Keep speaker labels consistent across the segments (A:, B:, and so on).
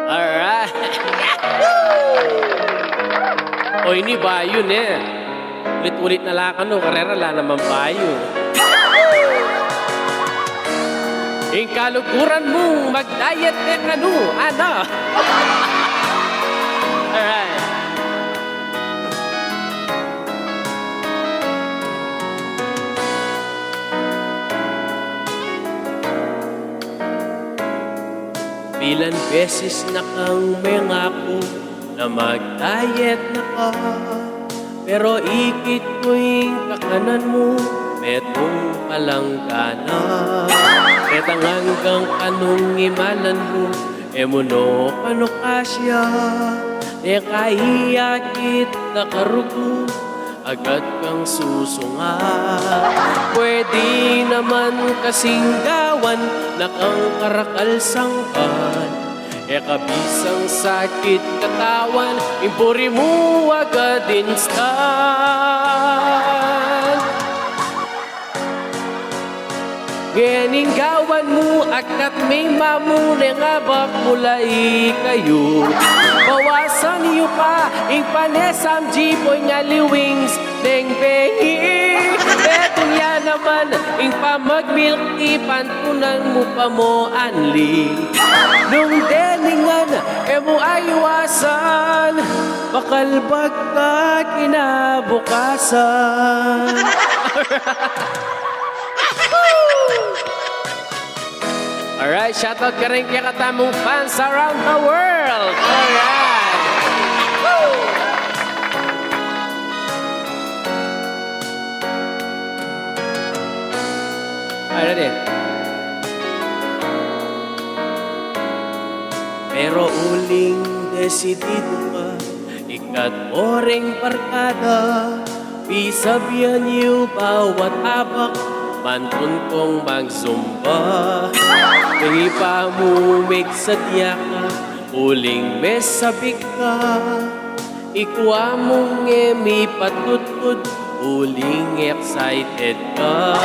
A: Alright. O ini bayo ne. Ulit-ulit na lakan no, karera la naman bayo. Yung kalukuran mo, mag-diet ng ano. Alright. Ilan beses na kang mengako na mag-diet na ka, pero ikit ko'y kakanan mo, metong palanggana. Ketang hanggang kanong imanan mo, emuno kano kasya, kahiyakit na karugo, agad kang susunga. Pwede naman kasing gawan na kang karakalsang pan, kabisang sakit katawan, impuri mo agad instant. Gening gawan mo akat may mamune nga bak mulai kayo. Bawasan niyo pa ing panesam jipoy nga liwings neng bengi. Betong yan naman ing pamag-milk tea pantunan mo pa mo anli. Nung deningan mo aywasan, makalbag ka kinabukasan. Alright, shoutout ka rin kaya katamong fans around the world. Alright. Woo! Alright eh. Pero uling desidido ka, ikat oreng barkada, pisabihan niyo bawat abak, mantun kong magzumba. Kaya pa mumig sa tiyaka, uling mesabik ka, ikwa mong emi patutod, uling excited ka.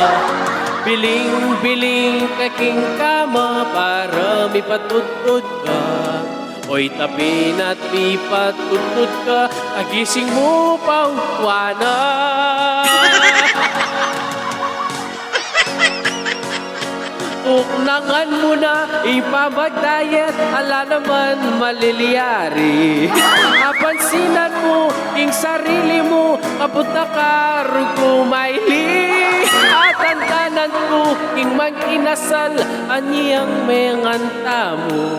A: Biling-biling kaking kama para mi patutod ka. Oy tabi na't mi patutod ka, agising mo pang wana. Uknangan mo na, ipamag-diet, ala naman maliliyari. Kapansinan mo, ing sarili mo, kapunta ka, rugumayli. At tandanan ko, ing mag-inasal, anyang menganta mo.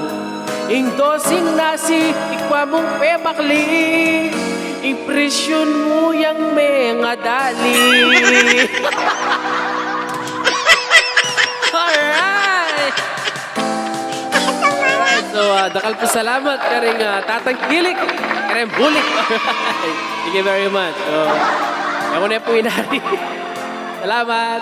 A: Ing dosing nasi, ikwa mong pebakli. Ing presyon mo, yang mengadali. Alright! So, dakal po salamat ka rin Tatang Kilik, ka rin Bulik. Thank you very much. So, ako na po inari. Salamat!